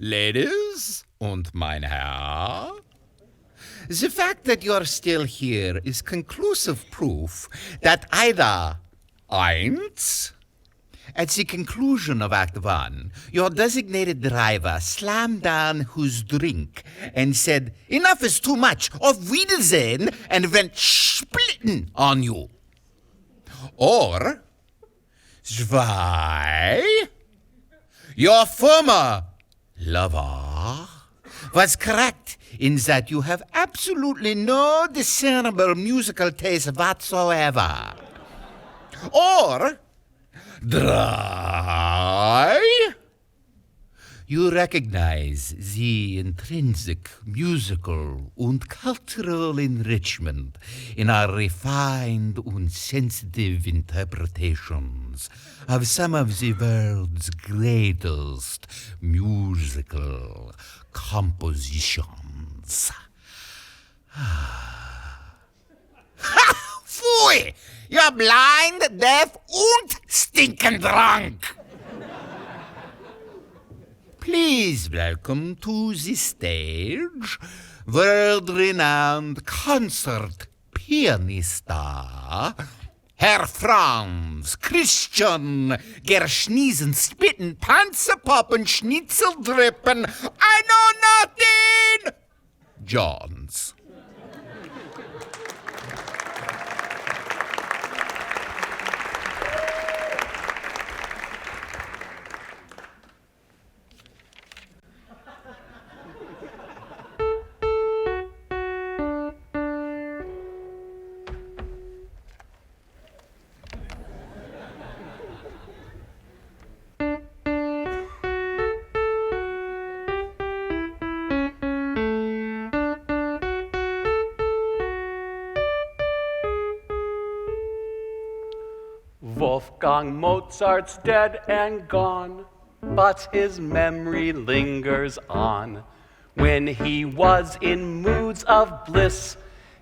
Ladies und mein Herr, the fact that you're still here is conclusive proof that either eins, at the conclusion of Act 1, your designated driver slammed down his drink and said, "Enough is too much, auf Wiedersehen," and went splitting on you. Or, zwei, your former lover was correct in that you have absolutely no discernible musical taste whatsoever. Or, drei, you recognize the intrinsic musical and cultural enrichment in our refined and sensitive interpretations of some of the world's greatest musical compositions. Pfui! You're blind, deaf, und stinkend drunk! Please welcome to the stage world-renowned concert pianista, Herr Franz Christian Gerschniesen Spitten Panzerpoppen Schnitzel Drippen I know nothing Johns. Wolfgang Mozart's dead and gone, but his memory lingers on. When he was in moods of bliss,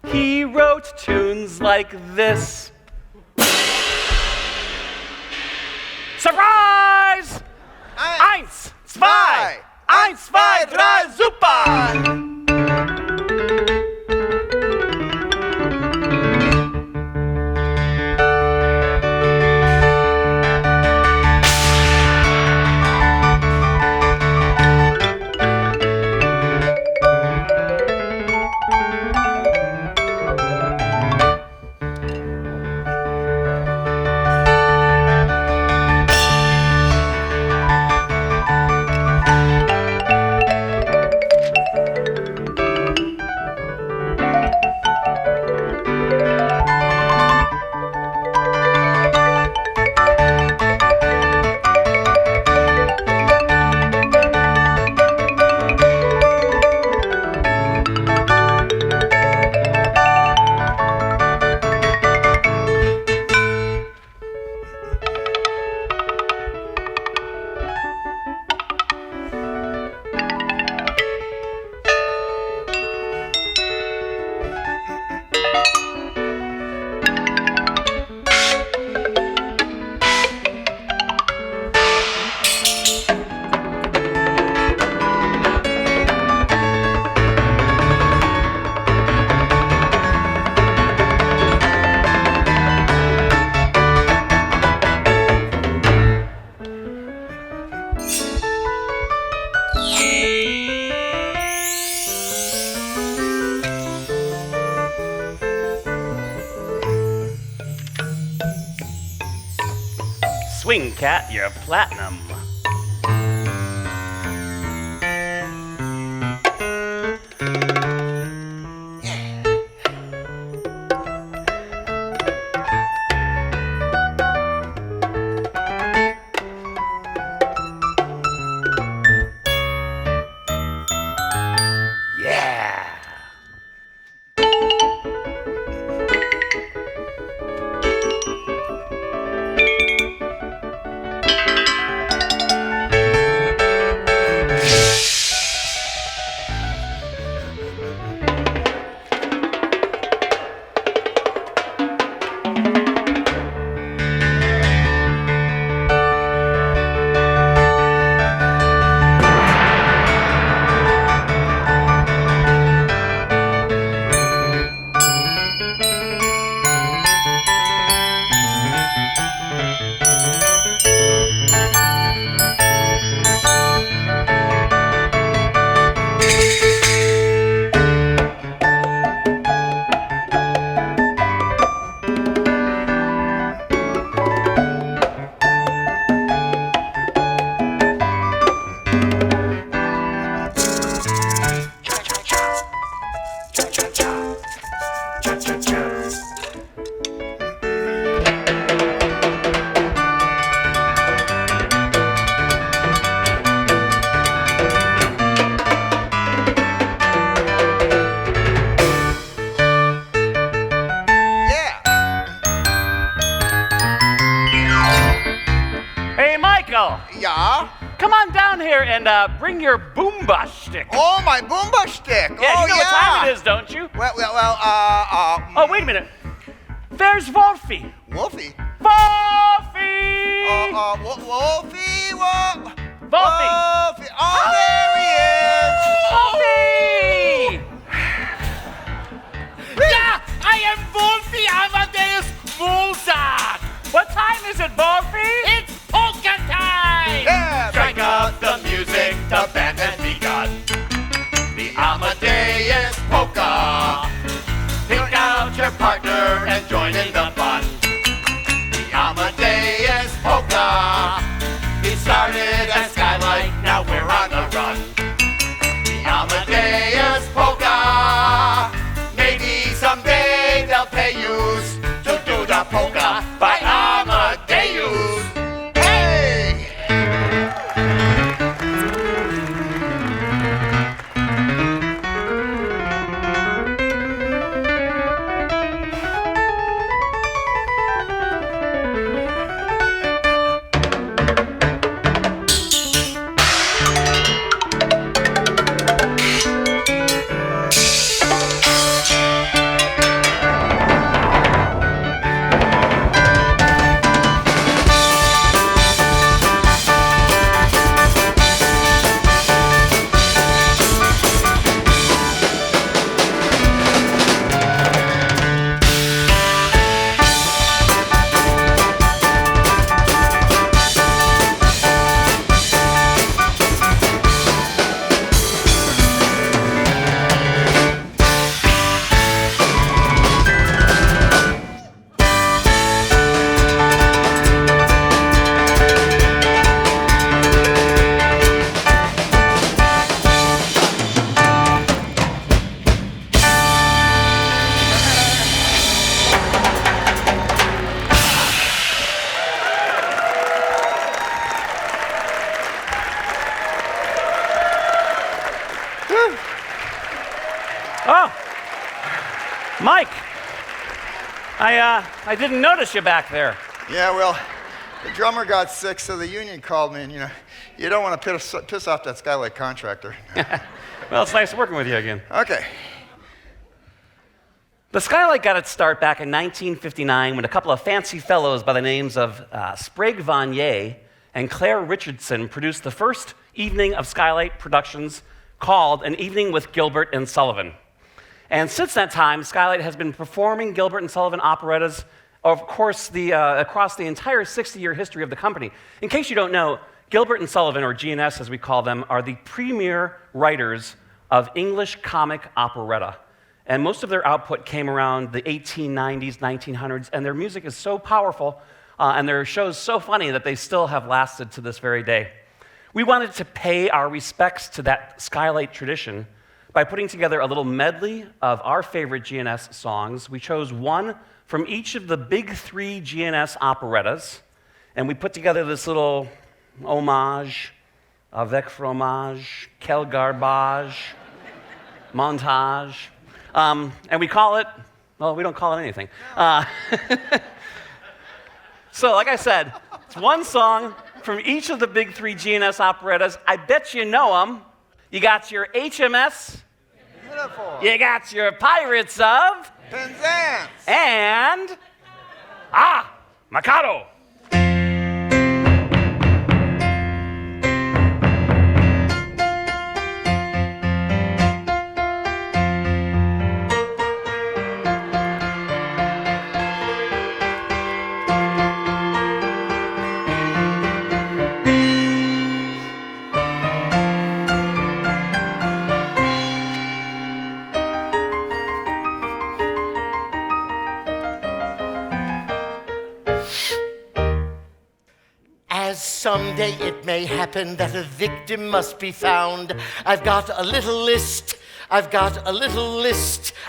he wrote tunes like this. Surprise! Eins, zwei, eins, zwei, drei, super! Swing Cat, you're platinum. down here and bring your boomba stick. Oh, my boomba stick. Yeah, you know what time it is, don't you? Well, Oh, wait a minute. There's Wolfie. Wolfie? Wolfie! Wolfie, Wolfie. Wolfie! Oh, there he is. Wolfie! Yeah, I am Wolfie Amadeus Mozart. What time is it, Wolfie? It's polka time. Yeah, Strike up the music, the band has begun. The Amadeus Polka. Pick out your partner and join in the fun. The Amadeus Polka. It started at Skylight, now we're on the run. The Amadeus Polka. Maybe someday they'll pay you to do the polka by Amadeus. Hey! Oh, Mike. I didn't notice you back there. Yeah, well, the drummer got sick, so the union called me, and you don't want to piss off that Skylight contractor. Well, it's nice working with you again. Okay. The Skylight got its start back in 1959 when a couple of fancy fellows by the names of Sprague Vanier and Claire Richardson produced the first evening of Skylight productions called An Evening with Gilbert and Sullivan. And since that time, Skylight has been performing Gilbert and Sullivan operettas, of course, across the entire 60-year history of the company. In case you don't know, Gilbert and Sullivan, or GNS as we call them, are the premier writers of English comic operetta. And most of their output came around the 1890s, 1900s, and their music is so powerful and their shows so funny that they still have lasted to this very day. We wanted to pay our respects to that Skylight tradition by putting together a little medley of our favorite GNS songs. We chose one from each of the big three GNS operettas, and we put together this little homage, avec fromage, quel garbage, montage. And we call it, well, we don't call it anything. So, like I said, it's one song from each of the big three GNS operettas. I bet you know them. You got your HMS. Beautiful. You got your Pirates of. Penzance. And. Mikado. Someday it may happen that a victim must be found. I've got a little list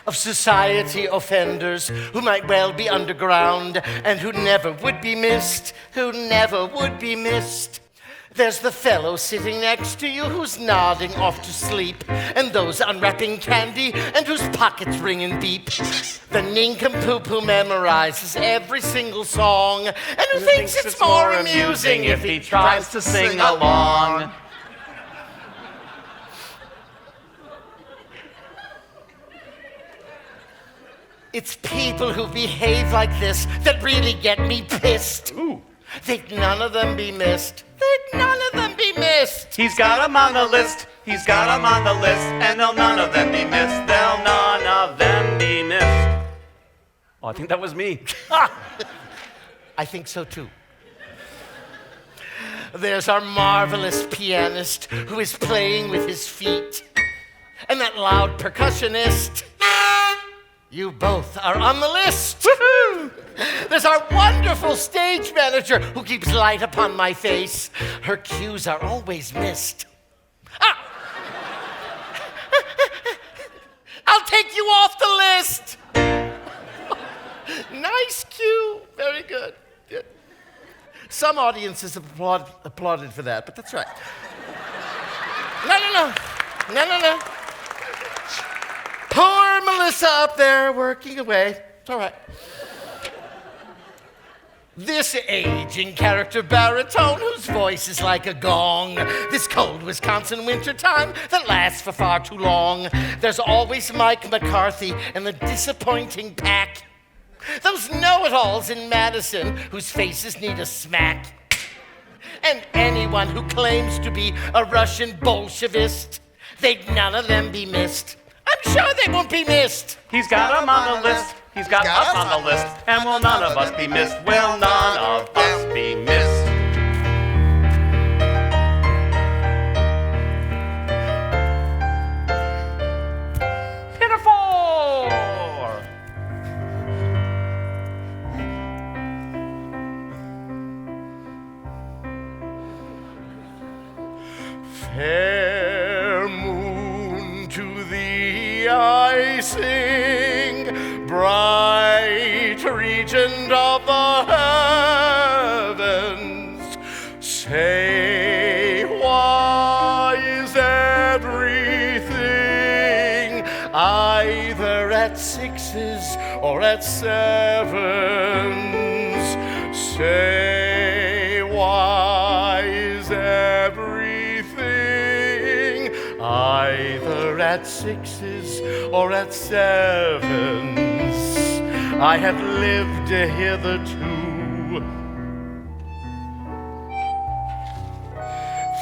of society offenders who might well be underground and who never would be missed, There's the fellow sitting next to you who's nodding off to sleep, and those unwrapping candy and whose pockets ringing deep. The nincompoop who memorizes every single song and who thinks it's more amusing if he tries to sing along. It's people who behave like this that really get me pissed. Ooh. They'd none of them be missed. They'd none of them be missed. He's got 'em on the list. He's got 'em on the list. And they'll none of them be missed. They'll none of them be missed. Oh, I think that was me. I think so too. There's our marvelous pianist who is playing with his feet. And that loud percussionist. You both are on the list. Woohoo! There's our wonderful stage manager who keeps light upon my face. Her cues are always missed. Ah! I'll take you off the list. Nice cue. Very good. Good. Some audiences applauded for that, but that's right. No. Poor Melissa up there working away. It's all right. This aging character baritone whose voice is like a gong. This cold Wisconsin wintertime that lasts for far too long. There's always Mike McCarthy and the disappointing pack. Those know-it-alls in Madison whose faces need a smack. And anyone who claims to be a Russian Bolshevist, they'd none of them be missed. I'm sure they won't be missed. He's got 'em on the list. He's got us on the list. And will none of us be missed? Will none of us be missed? Pinafore! Fair moon to thee I sing, bright regent of the heavens. Say, why is everything either at sixes or at sevens? Say, why is everything either at sixes or at sevens? I have lived hitherto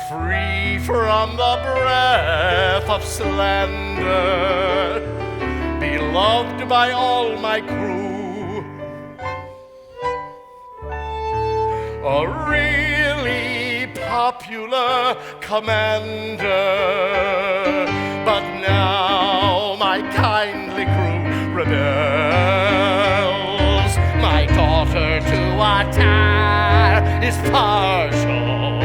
free from the breath of slander, beloved by all my crew, a really popular commander. But now my kindly crew rebels. My daughter to attire is partial.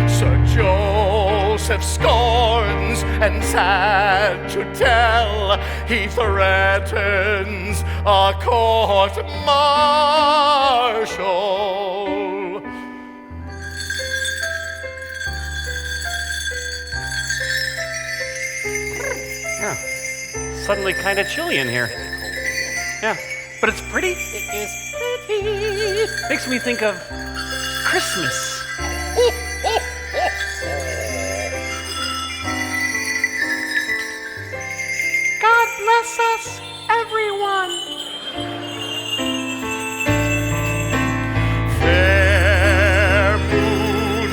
Sir Joseph scorns, and sad to tell, he threatens a court-martial. Yeah. Suddenly kind of chilly in here. Yeah. But it's pretty. It is pretty. Makes me think of Christmas. God bless us, everyone. Fair moon,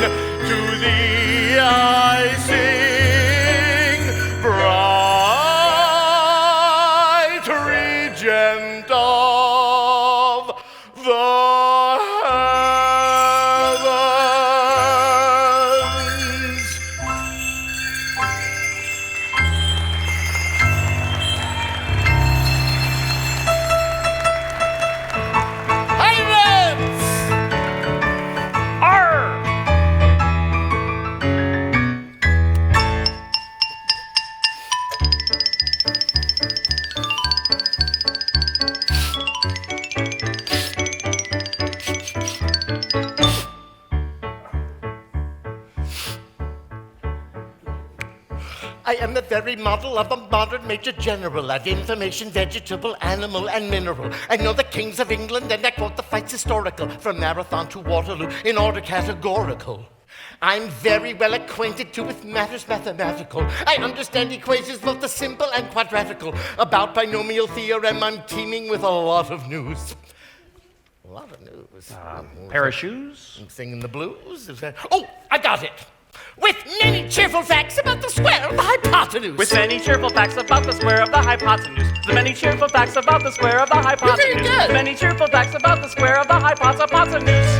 to thee I sing, bright regent of the heavens. Pirates! Arr! I am the very model of a modern major general. I've information, vegetable, animal, and mineral. I know the kings of England, and I quote the fights historical, from Marathon to Waterloo, in order categorical. I'm very well acquainted too with matters mathematical. I understand equations both the simple and quadratical. About binomial theorem, I'm teeming with a lot of news. A lot of news. Pair of shoes? Singing the blues. Oh, I got it. With many cheerful facts about the square of the hypotenuse. With many cheerful facts about the square of the hypotenuse. The many cheerful facts about the square of the hypotenuse. You're very good. The many cheerful facts about the square of the hypotenuse.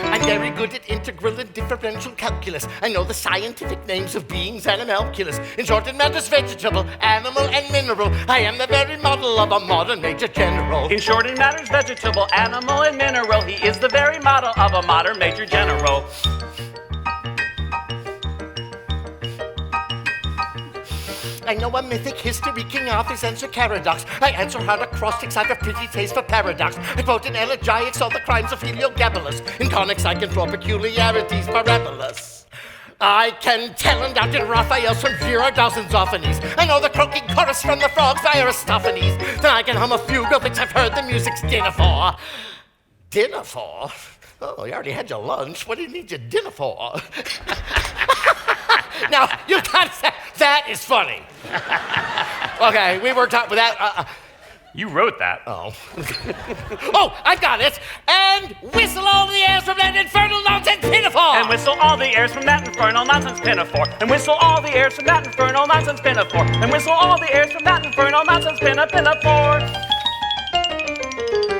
I'm very good at integral and differential calculus. I know the scientific names of beings and animalculous. In short, it matters vegetable, animal, and mineral. I am the very model of a modern major general. In short, it matters vegetable, animal, and mineral. He is the very model of a modern major general. I know a mythic history, King Arthur's answer paradox. I answer hard acrostics, I've a pretty taste for paradox. I quote in elegiacs all the crimes of Heliogabalus. In conics I can draw peculiarities parabolous. I can tell and out in Raphael's from Girardot's and Zoffanies. I know the croaking chorus from the frogs by Aristophanes. Then I can hum a fugue of which I've heard the music's dinner for. Dinner for? Oh, you already had your lunch. What do you need your dinner for? Now, you gotta say, that is funny. Okay, we worked out with that. You wrote that. Oh. Oh, I got it. And whistle all the airs from that infernal nonsense pinafore. And whistle all the airs from that infernal nonsense pinafore. And whistle all the airs from that infernal nonsense pinafore. And whistle all the airs from that infernal nonsense pinafore.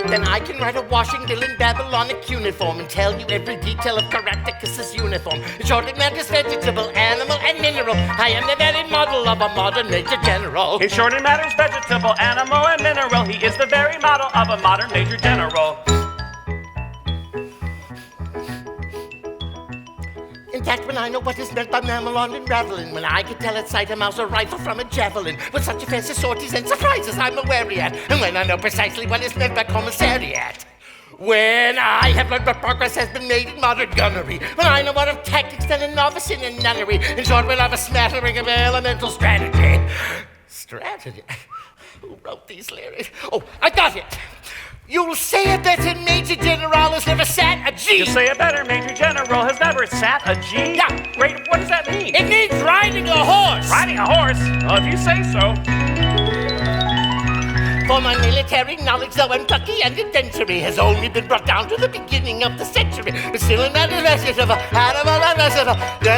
Then I can write a Washington in Babylonic uniform and tell you every detail of Caractacus's uniform. In short, it matters vegetable, animal, and mineral. I am the very model of a modern major general. In short, it matters vegetable, animal, and mineral. He is the very model of a modern major general. In fact, when I know what is meant by mamelon and ravelin, when I can tell at sight a mouse or rifle from a javelin, with such fancy sorties and surprises I'm aware at, and when I know precisely what is meant by commissariat. When I have learned what progress has been made in modern gunnery, when I know what of tactics than a novice in a nunnery, in short, when I've a smattering of elemental strategy. Strategy? Who wrote these lyrics? Oh, I got it! You'll say a better major general has never sat a G. You'll say a better major general has never sat a G? Yeah. Great, what does that mean? It means riding a horse. Riding a horse? Well, if you say so. For my military knowledge, though I'm plucky and adventurous, has only been brought down to the beginning of the century. But still in that vegetable, animal and vegetable, but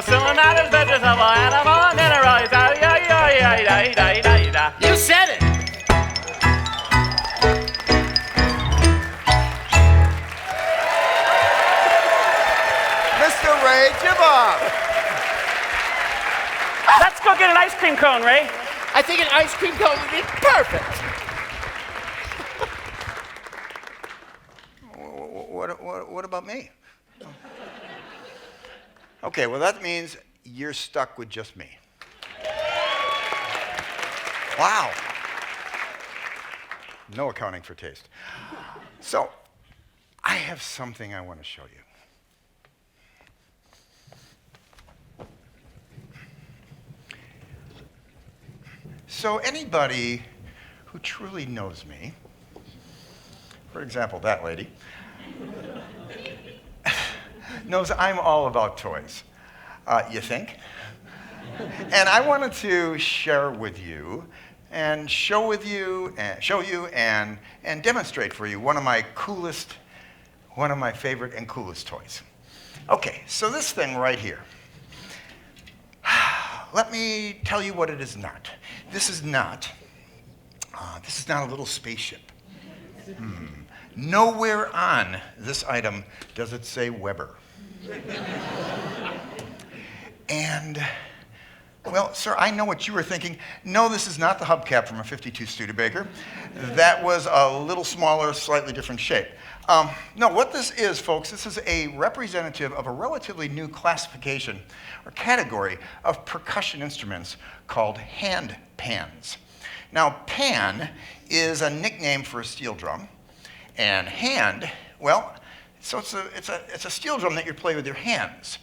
still in that vegetable, animal and mineral. You said it. Mr. Ray Jivoff. Let's go get an ice cream cone, Ray. I think an ice cream cone would be perfect. What about me? Okay, well, that means you're stuck with just me. Wow. No accounting for taste. So, I have something I want to show you. So anybody who truly knows me, for example, that lady, knows I'm all about toys. You think? And I wanted to share with you and show you and demonstrate for you one of my favorite and coolest toys. Okay, so this thing right here. Let me tell you what it is not. This is not a little spaceship. Nowhere on this item does it say Weber. And, well, sir, I know what you were thinking. No, this is not the hubcap from a 52 Studebaker. That was a little smaller, slightly different shape. No, what this is, folks, this is a representative of a relatively new classification or category of percussion instruments called hand pans. Now, pan is a nickname for a steel drum, and hand, well, so it's a steel drum that you play with your hands.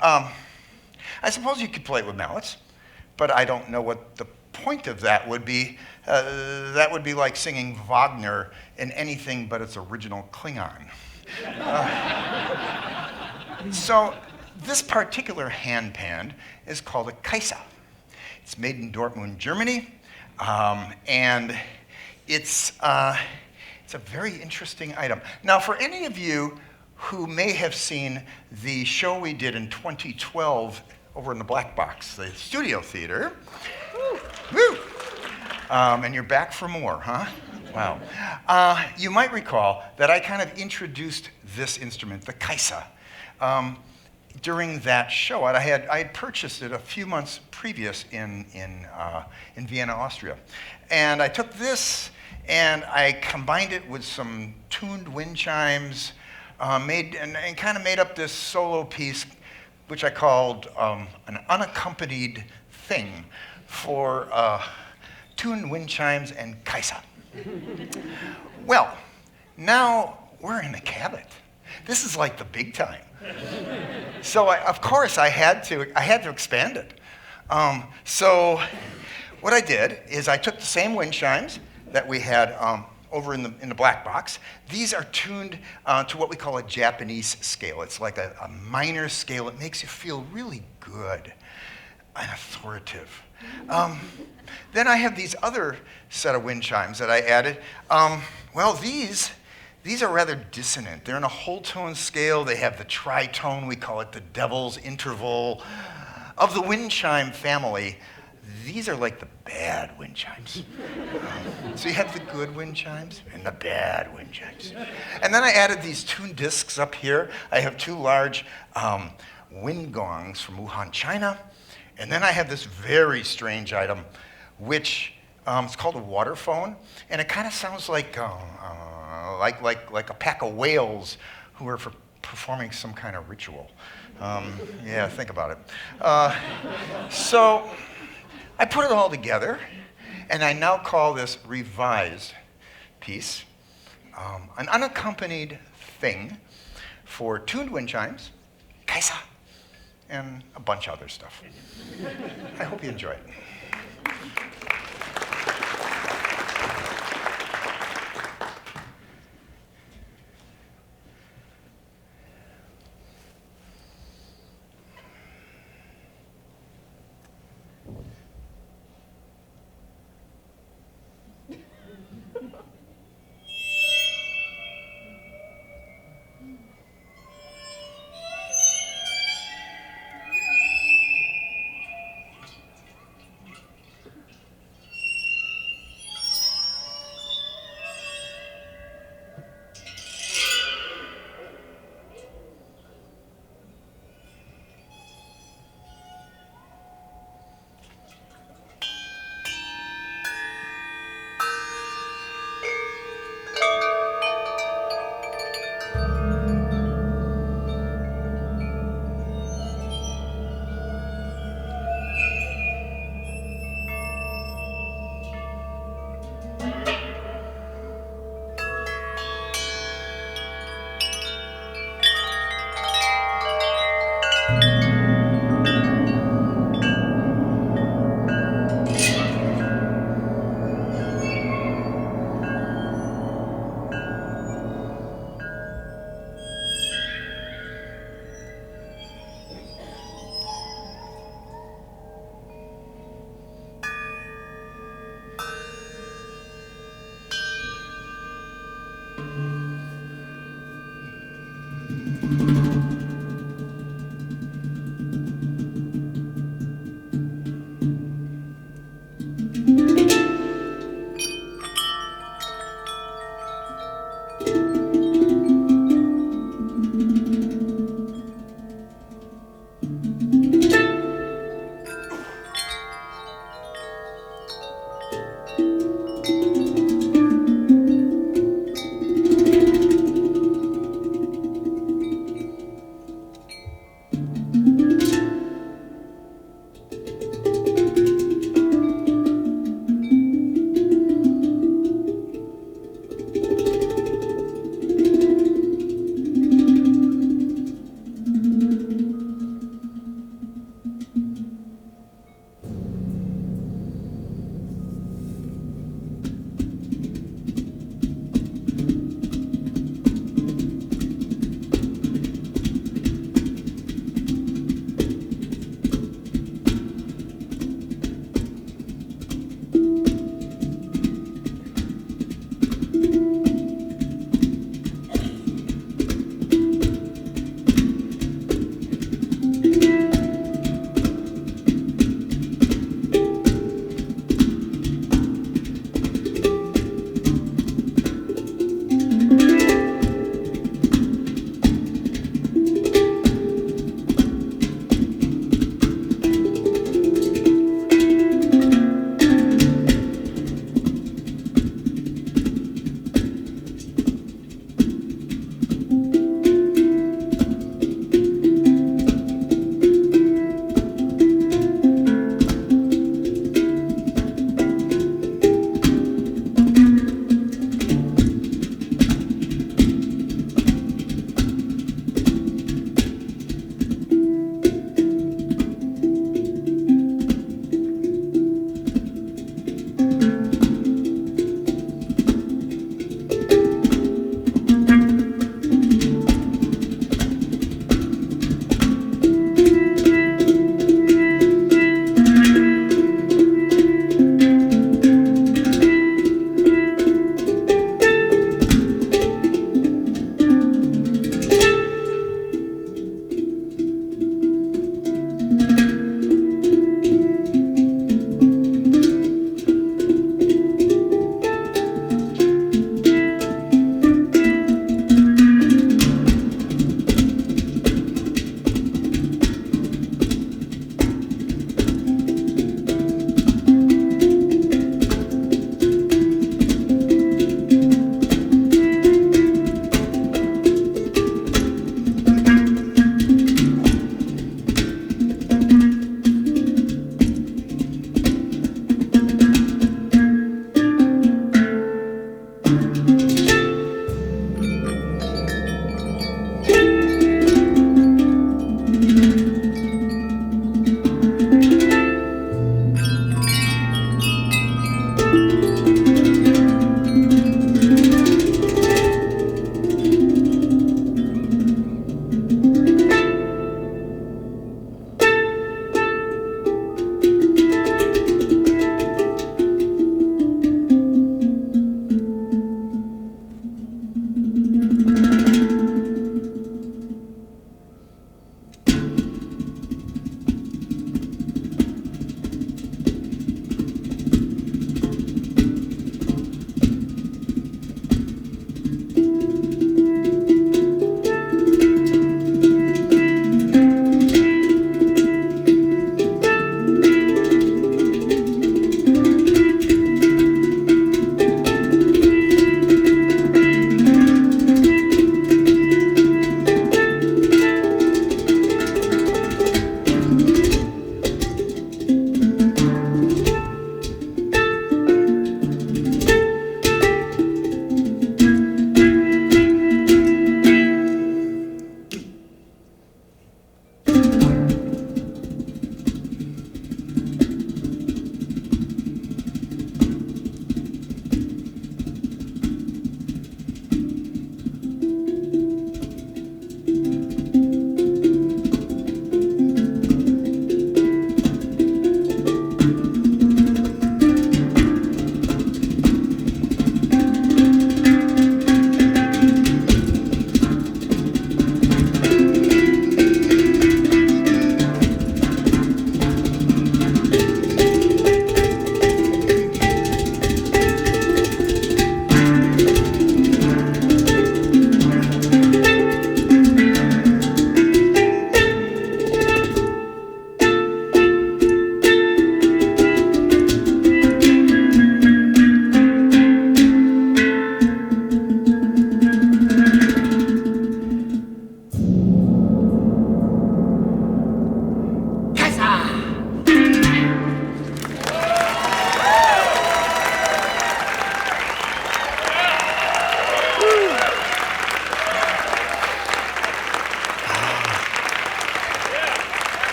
I suppose you could play it with mallets, but I don't know what the point of that would be. That would be like singing Wagner in anything but its original Klingon. So this particular handpan is called a Kaiser. It's made in Dortmund, Germany, and it's a very interesting item. Now, for any of you who may have seen the show we did in 2012 over in the Black Box, the Studio Theater, woo! And you're back for more, huh? Wow. You might recall that I kind of introduced this instrument, the Kaiser, during that show. I had purchased it a few months previous in Vienna, Austria. And I took this and I combined it with some tuned wind chimes, and kind of made up this solo piece, which I called an unaccompanied thing for tuned wind chimes and Kaiser. Well, now we're in the Cabot. This is like the big time. So of course I had to expand it. So what I did is I took the same wind chimes that we had over in the Black Box. These are tuned to what we call a Japanese scale. It's like a minor scale. It makes you feel really good and authoritative. Then I have these other set of wind chimes that I added. Well, these are rather dissonant. They're in a whole tone scale. They have the tritone. We call it the devil's interval. Of the wind chime family, these are like the bad wind chimes. So you have the good wind chimes and the bad wind chimes. And then I added these tuned discs up here. I have two large wind gongs from Wuhan, China. And then I have this very strange item, which it's called a waterphone. And it kind of sounds like a pack of whales who are performing some kind of ritual. Yeah, think about it. So I put it all together, and I now call this revised piece an unaccompanied thing for tuned wind chimes, Kaiser, and a bunch of other stuff. I hope you enjoy it.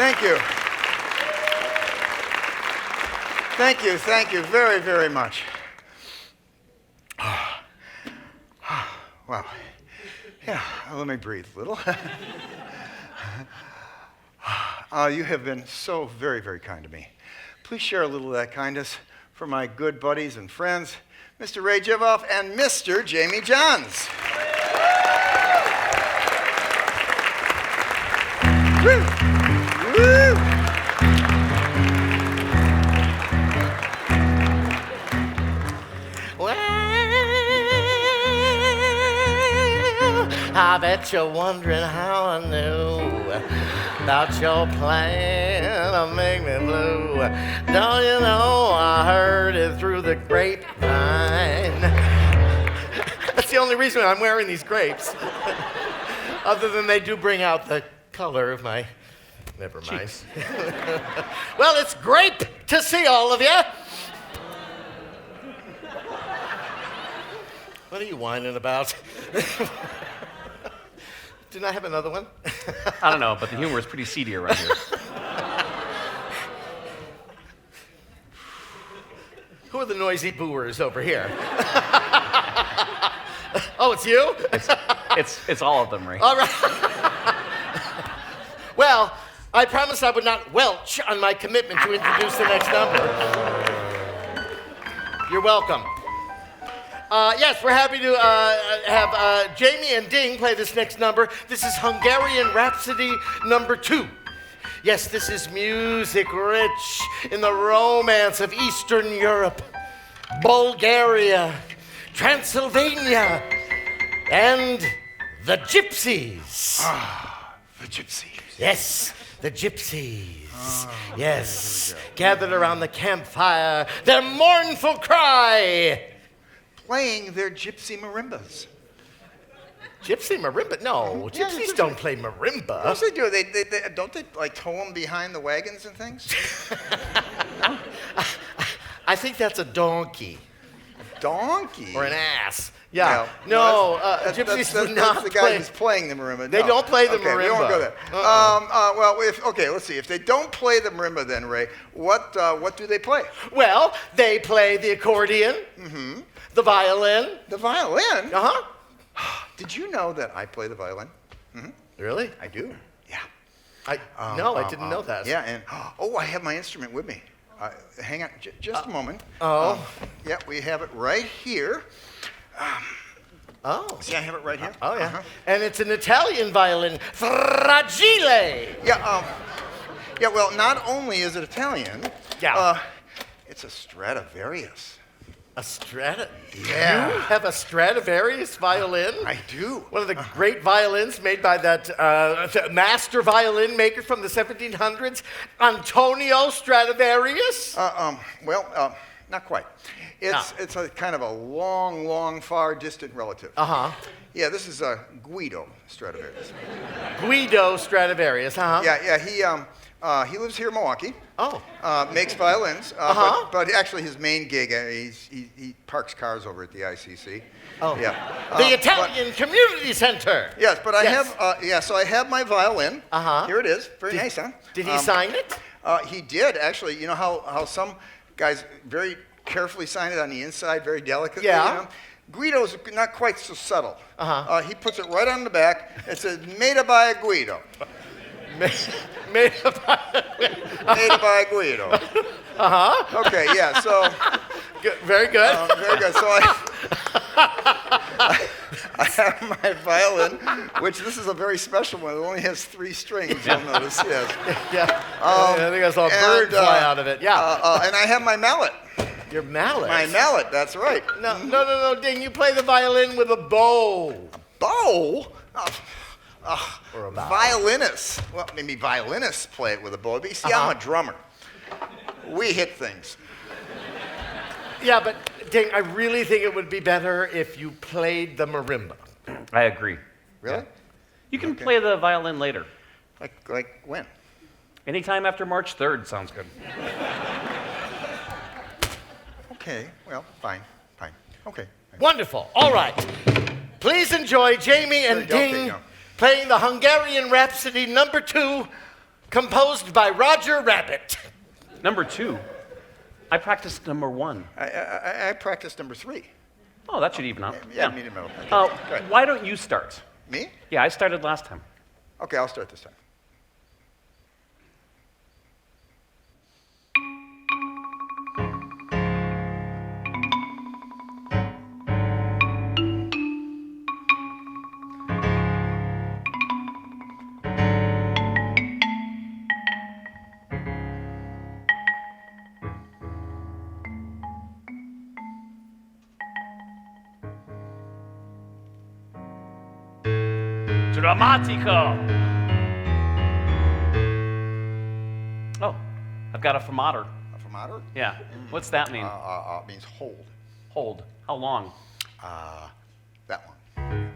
Thank you. Thank you very, very much. Wow. Yeah, let me breathe a little. You have been so very, very kind to me. Please share a little of that kindness for my good buddies and friends, Mr. Ray Jivoff and Mr. Jamie Johns. Woo! Woo! Well, I bet you're wondering how I knew about your plan to make me blue. Don't you know I heard it through the grapevine? That's the only reason I'm wearing these grapes. Other than they do bring out the color of my... Never mind. Well, it's great to see all of you. What are you whining about? Didn't I have another one? I don't know, but the humor is pretty seedy around here. Who are the noisy booers over here? Oh, it's you? It's all of them, Ray. All right. Well, I promised I would not welch on my commitment to introduce the next number. You're welcome. Yes, we're happy to have Jamie and Ding play this next number. This is Hungarian Rhapsody number 2. Yes, this is music rich in the romance of Eastern Europe, Bulgaria, Transylvania, and the Gypsies. Ah, the Gypsies. Yes, the Gypsies. Yes, gathered around the campfire, their mournful cry. Playing their gypsy marimbas. Gypsy marimba? No, Yeah, gypsies gypsy. don't play marimba. What do they do? They don't they like tow them behind the wagons and things? I think that's a donkey Donkey. or an ass. Yeah. No, No, that's gypsies that's do not the guy play. who's playing the marimba. They No. don't play the Okay, we won't marimba. go there. Well, let's see. If they don't play the marimba, then Ray, what do they play? Well, they play the accordion, the violin. The violin. Uh-huh. Did you know that I play the violin? Really? I do. Yeah. No, I didn't know that. Yeah, and I have my instrument with me. Hang on, just a moment. Oh. Yeah, we have it right here. Oh. See, I have it right here. Oh, yeah. And it's an Italian violin, fragile. Yeah. Yeah. Well, not only is it Italian. Yeah. It's a Stradivarius. A Yeah. You have a Stradivarius violin? I do. One of the great violins made by that master violin maker from the 1700s, Antonio Stradivarius? Not quite. It's a kind of a long, far distant relative. Uh-huh. Yeah, this is Guido Stradivarius. Guido Stradivarius, uh-huh. Yeah. He lives here in Milwaukee. Oh. Makes violins. Uh-huh. But actually, his main gig, he parks cars over at the ICC. Oh. Yeah. The Italian Community Center. Yes, but I Yes. have. So I have my violin. Uh-huh. Here it is. Very nice, huh? Did he sign it? He did actually. You know how some guys very carefully sign it on the inside, very delicately. Yeah. You know? Guido's not quite so subtle. Uh-huh. He puts it right on the back. It says "Made by Guido." Made of Made by Guido. Uh-huh. Okay, yeah. So Good, very good. very good. So I have my violin, which this is a very special one. It only has 3 strings. You'll notice. Yes. Yeah. I think I saw a bird fly out of it. Yeah. And I have my mallet. Your mallet. My mallet. That's right. No, Ding. You play the violin with a bow. Bow. Or a bow. Violinists. Well, maybe violinists play it with a bow. But you see, I'm a drummer. We hit things. Yeah, but Ding, I really think it would be better if you played the marimba. I agree. Really? You can play the violin later. Like when? Anytime after March 3rd sounds good. Okay. Well, fine. Okay. Wonderful. All right. Please enjoy Jamie and Okay, Ding no. playing the Hungarian Rhapsody number 2 Composed by Roger Rabbit. Number 2. I practiced number 1. I practiced number 3. Oh, that should even out. Yeah, meet in the middle. Okay. Uh, Go ahead. why don't you start? Me? Yeah, I started last time. Okay, I'll start this time. Dramatico. Oh, I've got a fermater. A fermater? Yeah. What's that mean? Means hold. Hold. How long? That one.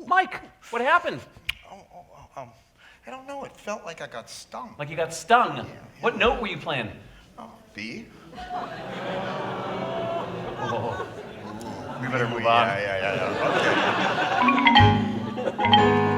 Mike, what happened? I don't know. It felt like I got stung. Like you got stung. Yeah. What note were you playing? B? Oh. We better move on. Yeah. Okay.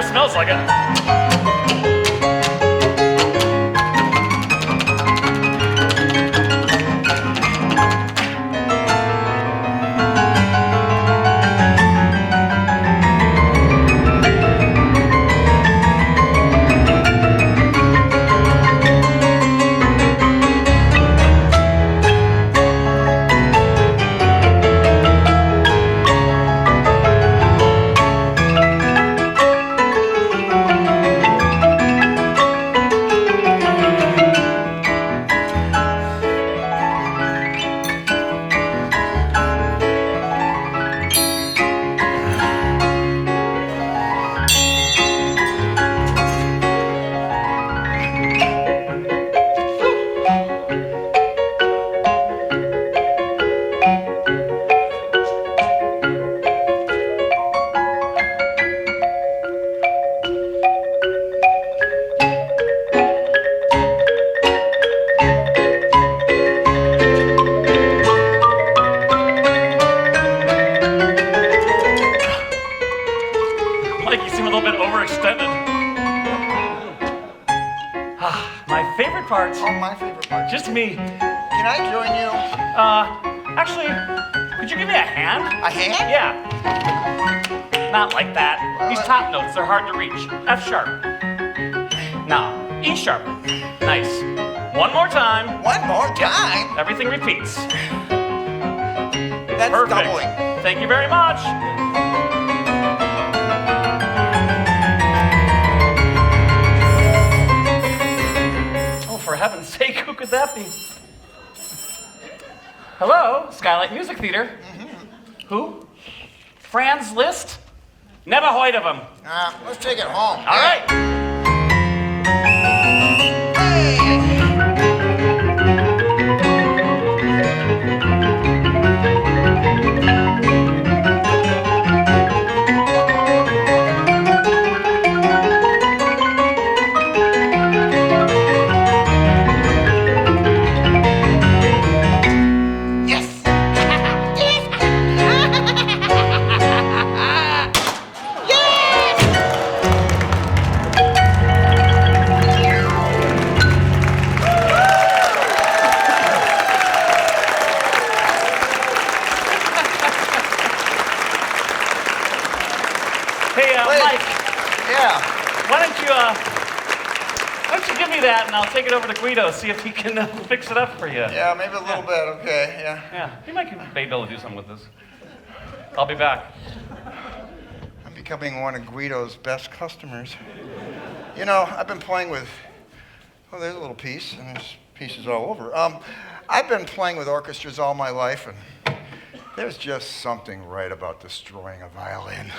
Sure smells like it. Mike, you seem a little bit overextended. My favorite part. Oh, my favorite part. Just me. Can I join you? Actually, could you give me a hand? A hand? Yeah. Not like that. These top notes, they're hard to reach. F sharp. Now, E sharp. Nice. One more time. One more time? Everything repeats. That's Perfect. doubling. Thank you very much. Oh, for heaven's sake, who could that be? Hello, Skylight Music Theatre. Who? Franz Liszt? Never heard of him. Let's take it home. All right. Hey, Mike. Yeah. Why don't you give me that and I'll take it over to Guido, see if he can fix it up for you. Yeah, maybe a little bit. Okay, yeah. Yeah, he might be able to do something with this. I'll be back. I'm becoming one of Guido's best customers. You know, I've been playing with, oh, there's a little piece, and there's pieces all over. I've been playing with orchestras all my life, and there's just something right about destroying a violin.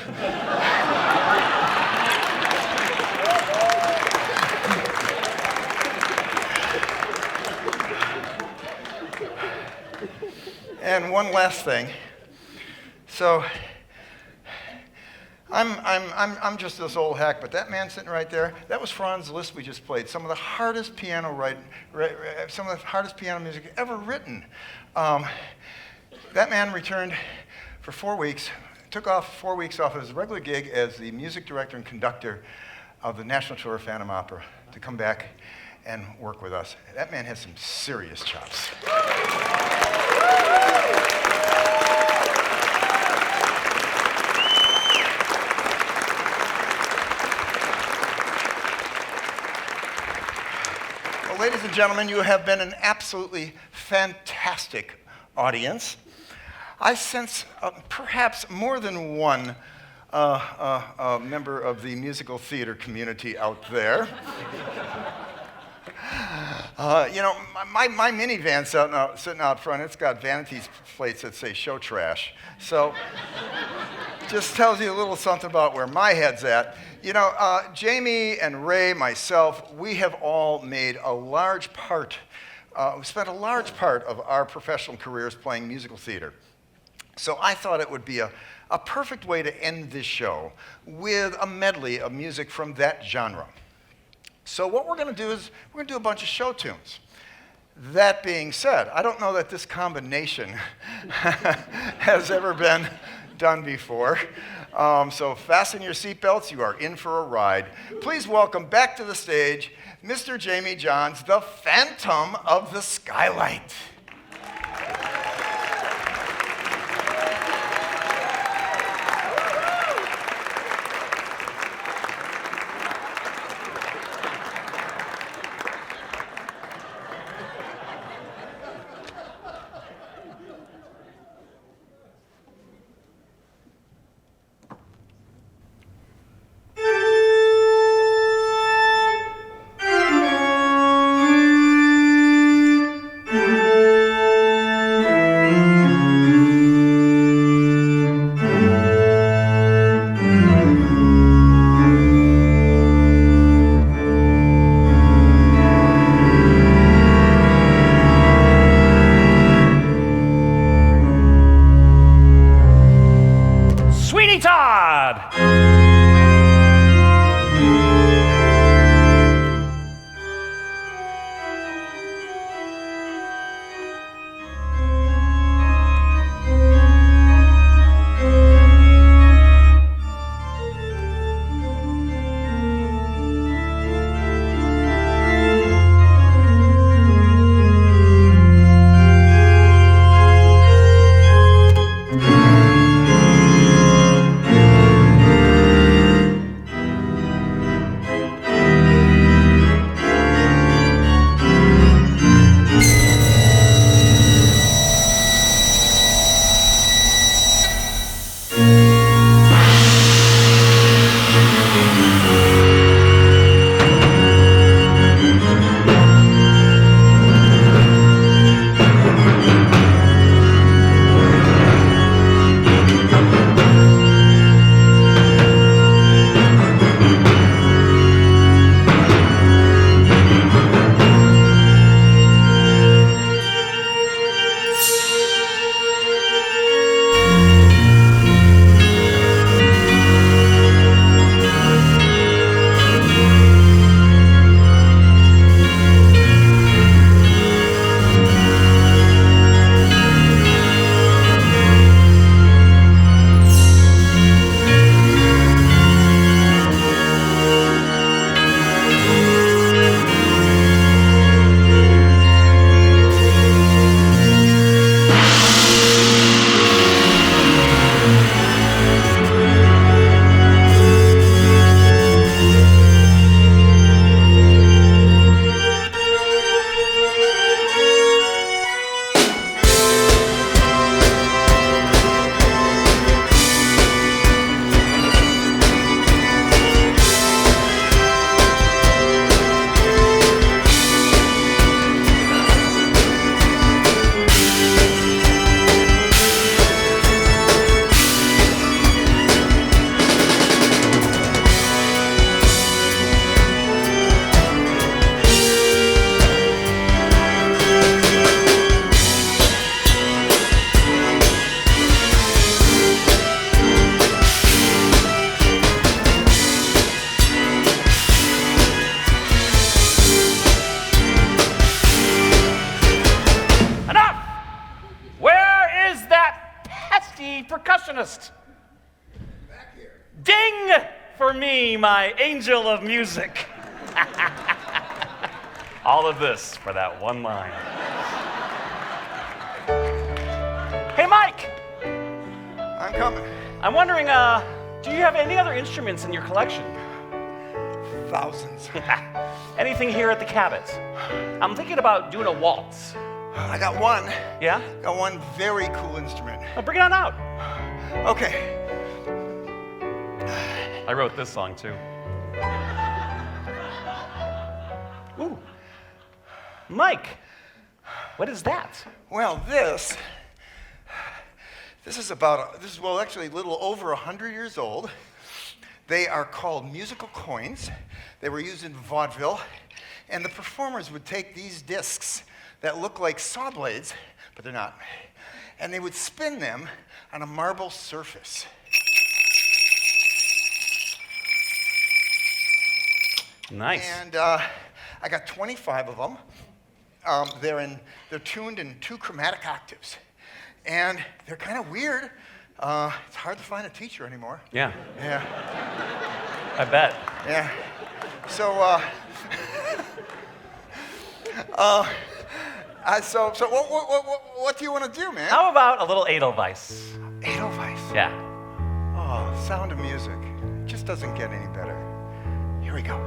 And one last thing. So, I'm just this old hack, but that man sitting right there, that was Franz Liszt we just played. Some of the hardest piano some of the hardest piano music ever written. That man returned for 4 weeks, took off 4 weeks off his regular gig as the music director and conductor of the National Tour of Phantom Opera to come back and work with us. That man has some serious chops. Well, ladies and gentlemen, you have been an absolutely fantastic audience. I sense perhaps more than one member of the musical theater community out there. You know, my minivan's sitting out front. It's got vanity plates that say show trash. So just tells you a little something about where my head's at. You know, Jamie and Ray, myself, we have all made a large part, we spent a large part of our professional careers playing musical theater. So I thought it would be a perfect way to end this show with a medley of music from that genre. So what we're going to do is we're going to do a bunch of show tunes. That being said, I don't know that this combination has ever been done before. So fasten your seatbelts, you are in for a ride. Please welcome back to the stage, Mr. Jamie Johns, the Phantom of the Skylight. percussionist. Back here. Ding for me, my angel of music. All of this for that one line. Hey, Mike. I'm coming. I'm wondering, do you have any other instruments in your collection? Thousands. Anything here at the Cabot? I'm thinking about doing a waltz. I got one. Yeah? Got one very cool instrument. Well, bring it on out. Okay. I wrote this song too. Ooh. Mike, what is that? Well, this is about, well, actually a little over 100 years old. They are called musical coins. They were used in vaudeville, and the performers would take these discs that look like saw blades, but they're not, and they would spin them on a marble surface. Nice. And I got 25 of them. They're tuned in 2 chromatic octaves, and they're kind of weird. It's hard to find a teacher anymore. Yeah, Yeah. I bet. Yeah. So, so what do you want to do, man? How about a little Edelweiss? Edelweiss. Yeah. Oh, Sound of Music. It just doesn't get any better. Here we go.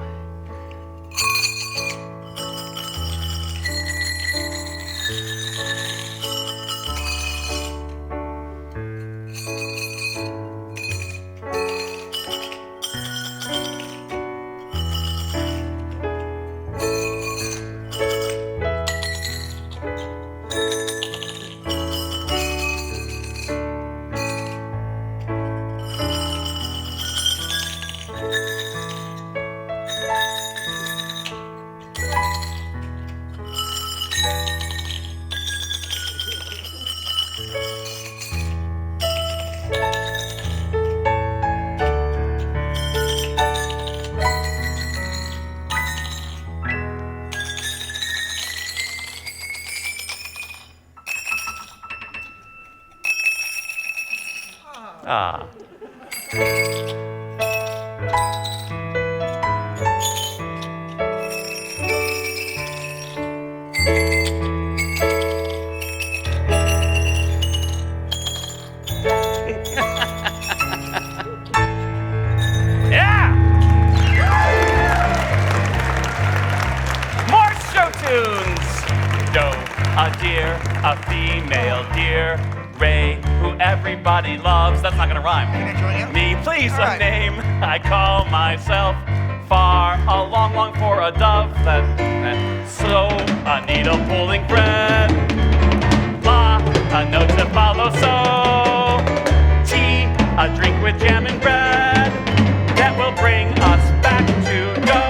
Ah. Yeah! More show tunes! Doe, a deer, a female deer. Ray, who everybody loves. That's not gonna rhyme. Can I join you? Me, please, All right. a name. I call myself far, a long for a dove. So, a needle pulling thread. La, a note to follow. So, tea, a drink with jam and bread. That will bring us back to go.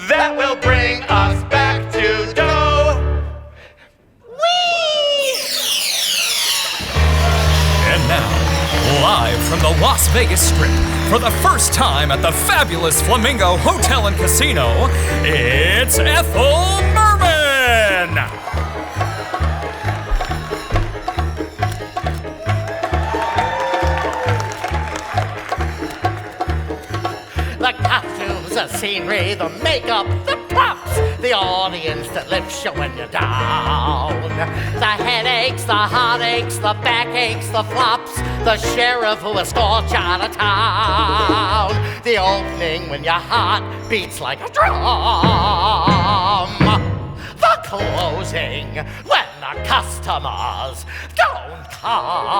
That will bring us back to dough. And now, live from the Las Vegas Strip, for the first time at the fabulous Flamingo Hotel and Casino, it's Ethel Merman! The costumes, the scenery, the makeup, the props, the audience that lifts you when you're down. The headaches, the heartaches, the backaches, the flops, the sheriff who escorts you out of town. The opening when your heart beats like a drum. The closing when the customers don't come.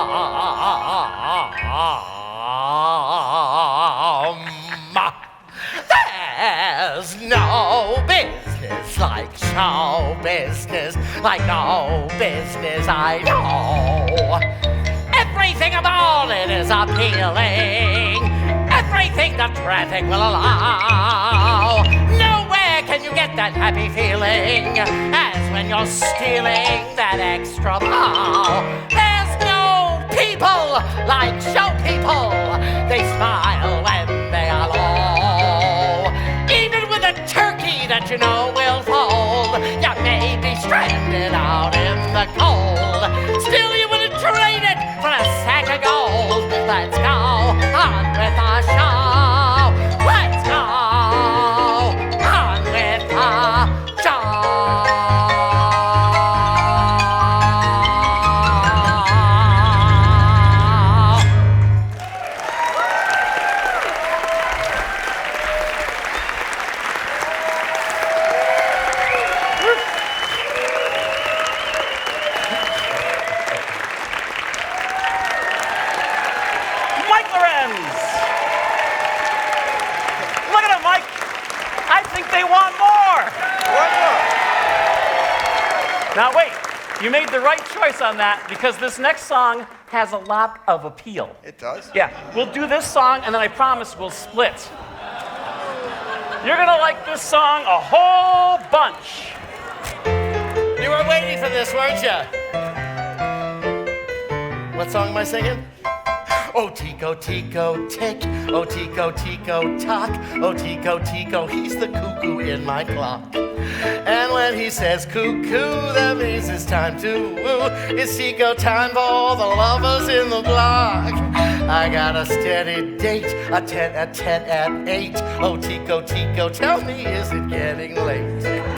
There's no business like show business, like no business I know. Everything about it is appealing, everything the traffic will allow. Nowhere can you get that happy feeling as when you're stealing that extra mile. There's no people like show people, they smile when they are low. Even with a turkey that you know will fold, you may be stranded out in the cold. Still you wouldn't trade it for a sack of gold. Let's go on with our show. Let's go on with our they want more. One more. Now wait, you made the right choice on that because this next song has a lot of appeal. It does? Yeah, we'll do this song and then I promise we'll split. You're gonna like this song a whole bunch. You were waiting for this, weren't you? What song am I singing? Oh, Tico, Tico, tick. Oh, Tico, Tico, tock. Oh, Tico, Tico, he's the cuckoo in my clock. And when he says cuckoo, that means it's time to woo. It's Tico time for all the lovers in the block. I got a steady date, a tete-a-tete at 8. Oh, Tico, Tico, tell me, is it getting late?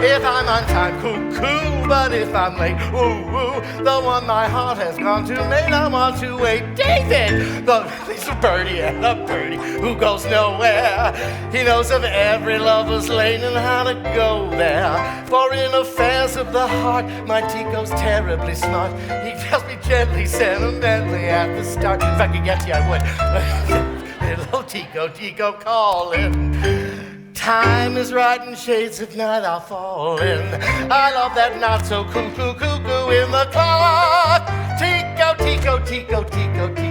If I'm on time, cuckoo, but if I'm late, ooh, the one my heart has gone to may not want to wait. David, he's a birdie and a birdie who goes nowhere. He knows of every lover's lane and how to go there. For in affairs of the heart, my Tico's terribly smart. He tells me gently, sentimentally at the start. If I could get you, I would. Little Tico, Tico calling. Time is right and shades of night are falling. I love that not so cuckoo, cuckoo in the clock. Tico, Tico, Tico, Tico, Tico.